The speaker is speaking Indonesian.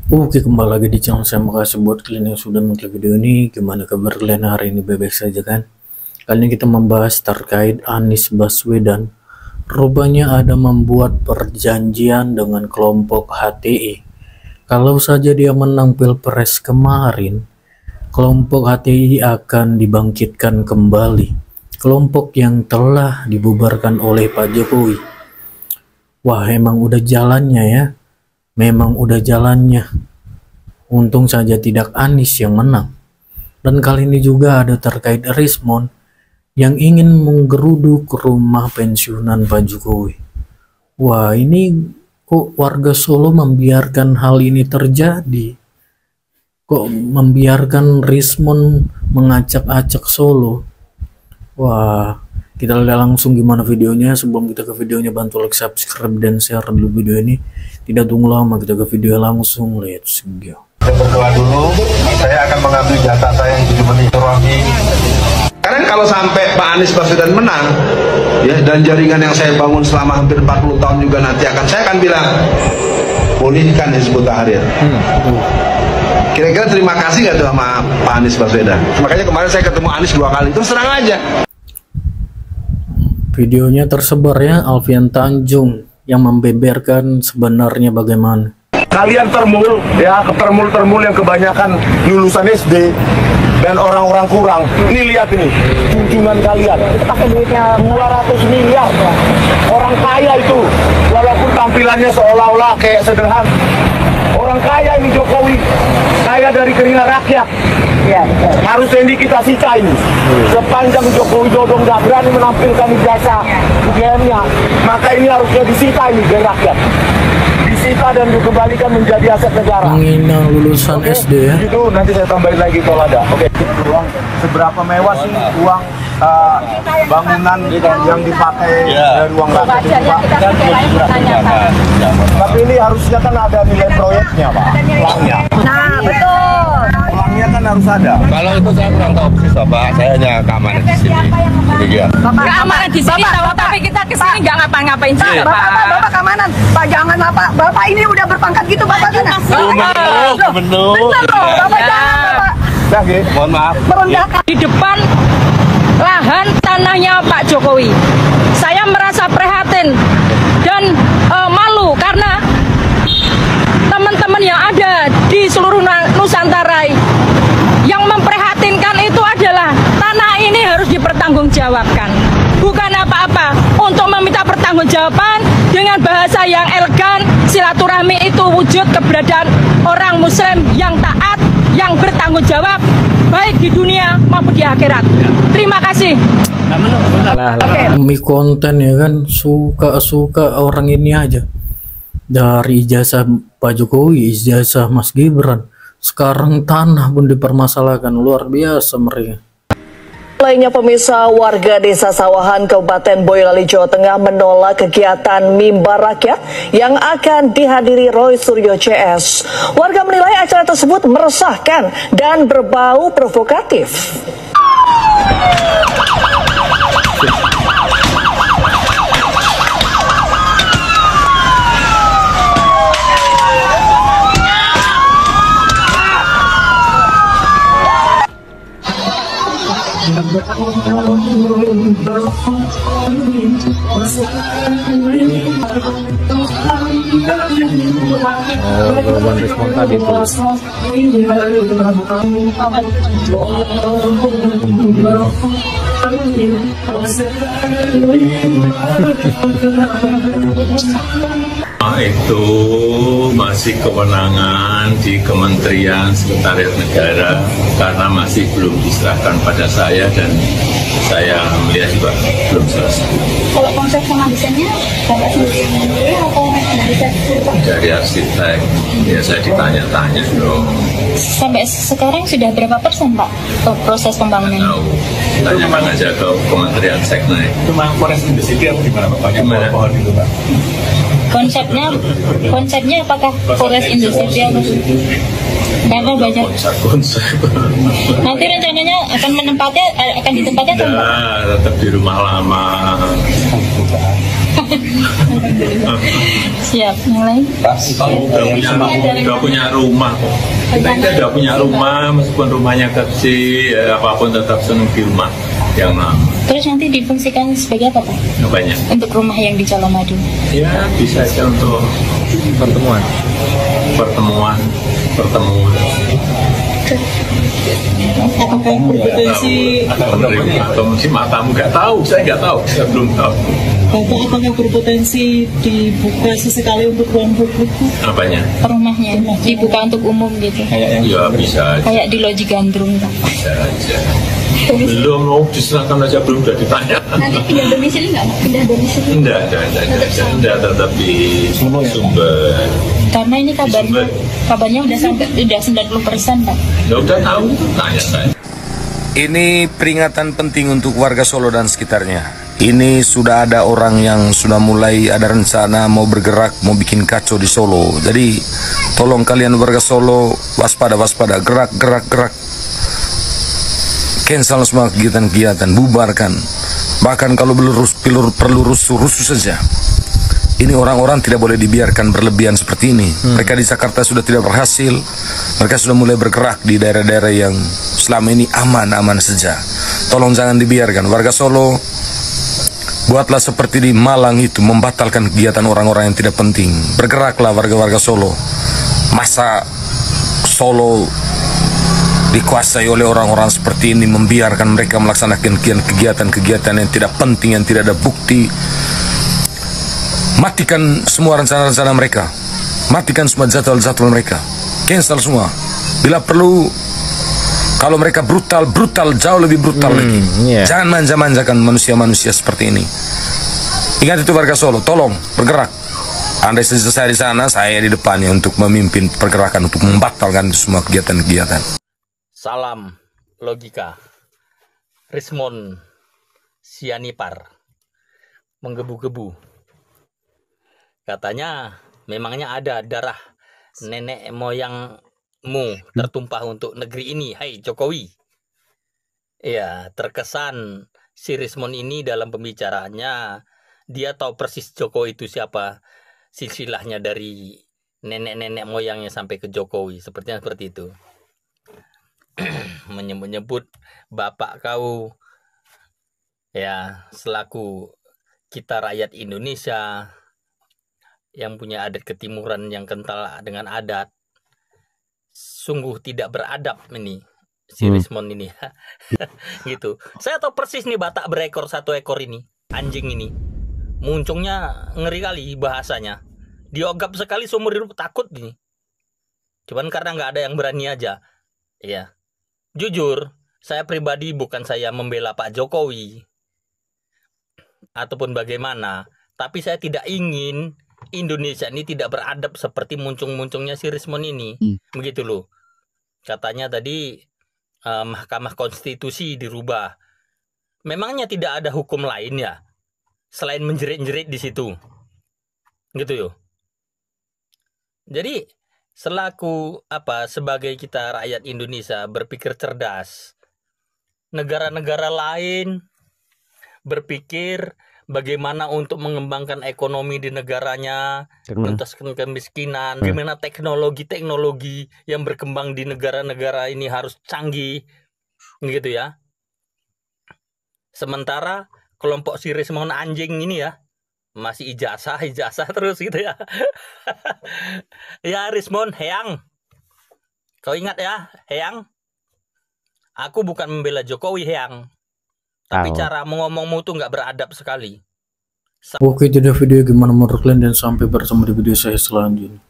Oke, kembali lagi di channel saya. Makasih buat kalian yang sudah mengklik video ini. Gimana kabar kalian hari ini? Baik-baik saja kan? Kali ini kita membahas terkait Anies Baswedan. Rupanya ada membuat perjanjian dengan kelompok HTI. Kalau saja dia menang Pilpres kemarin, kelompok HTI akan dibangkitkan kembali. Kelompok yang telah dibubarkan oleh Pak Jokowi. Wah, emang udah jalannya ya. Memang udah jalannya. Untung saja tidak Anies yang menang. Dan kali ini juga ada terkait Rismond yang ingin menggeruduk rumah pensiunan Pak Jokowi. Wah, ini kok warga Solo membiarkan hal ini terjadi? Kok membiarkan Rismond mengacak-acak Solo? Wah, kita lihat langsung gimana videonya. Sebelum kita ke videonya, bantu like, subscribe, dan share dulu video ini. Tidak tunggu lama, kita ke video langsung. Let's go. Saya berdoa dulu, saya akan mengambil data saya yang 7 menit. Karena kalau sampai Pak Anies Baswedan menang, ya, dan jaringan yang saya bangun selama hampir 40 tahun juga nanti saya akan bilang, pulihkan Hizbut Tahrir. Kira-kira terima kasih gak tuh sama Pak Anies Baswedan? Makanya kemarin saya ketemu Anies 2 kali, terus terang aja. Videonya tersebar ya, Alfian Tanjung yang membeberkan sebenarnya bagaimana. Kalian termul ya, termul yang kebanyakan lulusan SD dan orang-orang kurang. Ini lihat ini, junjungan kalian. Pakai duitnya 200 miliar. Orang kaya itu, walaupun tampilannya seolah-olah kayak sederhana. Orang kaya ini Jokowi, kaya dari keringat rakyat. Ya, harusnya ini kita sita ini. Sepanjang Jokowi Dodo nggak berani menampilkan ijazah UGM-nya, maka ini harusnya disita ini dari rakyat. Disita dan dikembalikan menjadi aset negara. Menghina lulusan SD ya. Itu nanti saya tambahin lagi kalau ada. Oke. Uang seberapa mewah sih uang bangunan yang dipakai dari uang rakyat itu, Pak? Tapi ini harusnya kan ada nilai proyeknya, Pak. Pelangnya. Nah, betul. Pelangnya kan harus ada. Kalau itu saya kurang tahu persis, Bapak. Saya hanya keamanan di sini. Demikian. Keamanan di sini tahu, tapi kita ke sini nggak ngapa-ngapain juga, Pak. Bapak keamanan. Pak, jangan Bapak ini udah berpangkat gitu, Bapak kan? Gubernur. Bapak jangan, Bapak. Dah, Mohon maaf. Merendahkan. Di depan lahan tanahnya Pak Jokowi, saya merasa prihatin dan malu karena teman-teman yang ada di seluruh Nusantara yang memprihatinkan itu adalah tanah ini harus dipertanggungjawabkan. Bukan apa-apa, untuk meminta pertanggungjawaban dengan bahasa yang elegan, silaturahmi itu wujud keberadaan orang Muslim yang taat, yang bertanggung jawab, baik di dunia maupun di akhirat. Terima kasih. Demi konten ya kan, suka-suka orang ini aja. Dari ijazah Pak Jokowi, ijazah Mas Gibran, sekarang tanah pun dipermasalahkan. Luar biasa mereka. Lainnya, pemirsa, warga Desa Sawahan, Kabupaten Boyolali, Jawa Tengah menolak kegiatan Mimbar Rakyat yang akan dihadiri Roy Suryo CS. Warga menilai acara tersebut meresahkan dan berbau provokatif. Jawaban Rismond tadi tuh. Itu masih kewenangan di Kementerian Sekretariat Negara karena masih belum diserahkan pada saya dan saya melihat juga belum selesai. Kalau konsep sama desainnya, Bapak sendiri atau Dari arsitek, ya saya ditanya-tanya dong. Sampai sekarang sudah berapa persen, Pak, proses pembangunan? Tahu, tanyakan aja ke Kementerian Seknek. Itu mah Forest Industry apa gimana, Pak? Gimana? Pohon itu, Pak. Konsepnya apakah Forest Industry apa? Karena banyak. Konsep. Nanti rencananya akan ditempatnya atau enggak? Nah, tetap di rumah lama. Siap. Yang lain? Udah punya rumah kok. Kita udah punya rumah, meskipun rumahnya kecil, apapun tetap senang di rumah yang lama. Terus nanti difungsikan sebagai apa, Pak? Apanya? Untuk rumah yang di Colomadu. Ya bisa aja untuk pertemuan. Apakah berpotensi atau mungkin matamu nggak tahu, saya nggak tahu, saya belum tahu. Bapak, apakah berpotensi dibuka sesekali untuk ruang publik? Apanya? Rumahnya dibuka untuk umum gitu. Ya bisa aja. Kayak di Loji Gandrung, Pak. Bisa aja. Belum mau diserahkan aja, belum udah ditanya. Nanti pindah domisili nggak? Pindah domisili? Enggak, tetap di Sumber. Karena ini kabarnya udah 90%, Pak. Ya udah tahu, tanya saya. Ini peringatan penting untuk warga Solo dan sekitarnya. Ini sudah ada orang yang sudah mulai ada rencana mau bergerak, mau bikin kacau di Solo. Jadi tolong kalian warga Solo waspada, gerak. Cancel semua kegiatan-kegiatan, bubarkan. Bahkan kalau perlu rusuh saja. Ini orang-orang tidak boleh dibiarkan berlebihan seperti ini. Mereka di Jakarta sudah tidak berhasil. Mereka sudah mulai bergerak di daerah-daerah yang selama ini aman-aman saja. Tolong jangan dibiarkan. Warga Solo, buatlah seperti di Malang itu, membatalkan kegiatan orang-orang yang tidak penting. Bergeraklah warga-warga Solo. Masa Solo dikuasai oleh orang-orang seperti ini, membiarkan mereka melaksanakan kegiatan-kegiatan yang tidak penting, yang tidak ada bukti. Matikan semua rencana-rencana mereka. Matikan semua jadwal-jadwal mereka. Cancel semua. Bila perlu, kalau mereka brutal, jauh lebih brutal lagi. Jangan manja-manjakan manusia-manusia seperti ini. Ingat itu warga Solo, tolong bergerak. Andai saja saya di sana, saya di depannya untuk memimpin pergerakan, untuk membatalkan semua kegiatan-kegiatan. Salam logika. Rismon Sianipar menggebu-gebu. Katanya memangnya ada darah nenek moyangmu tertumpah untuk negeri ini, hai Jokowi. Iya, terkesan si Rismon ini dalam pembicaraannya dia tahu persis Jokowi itu siapa, silsilahnya dari nenek-nenek moyangnya sampai ke Jokowi, sepertinya seperti itu. Menyebut bapak kau ya selaku kita rakyat Indonesia yang punya adat ketimuran yang kental dengan adat, sungguh tidak beradab ini si Rismon ini. Gitu. Saya tahu persis nih Batak berekor 1 ekor ini, anjing ini muncungnya ngeri kali bahasanya, diogap sekali seumur hidup, takut ini. Cuman karena nggak ada yang berani aja. Iya, jujur saya pribadi bukan saya membela Pak Jokowi ataupun bagaimana, tapi saya tidak ingin Indonesia ini tidak beradab seperti muncung-muncungnya si Rismon ini. Begitu loh. Katanya tadi Mahkamah Konstitusi dirubah. Memangnya tidak ada hukum lain ya selain menjerit-jerit di situ. Gitu yo. Jadi selaku sebagai kita rakyat Indonesia berpikir cerdas. Negara-negara lain berpikir bagaimana untuk mengembangkan ekonomi di negaranya, menuntaskan kemiskinan, bagaimana teknologi yang berkembang di negara-negara ini harus canggih, gitu ya. Sementara kelompok si Rismon anjing ini ya masih ijazah terus gitu ya. Ya Rismon, Heyang, kau ingat ya, Heyang, aku bukan membela Jokowi, Heyang. Tapi cara ngomongmu tuh nggak beradab sekali. Oke, itu dia video, gimana menurut kalian, dan sampai bertemu di video saya selanjutnya.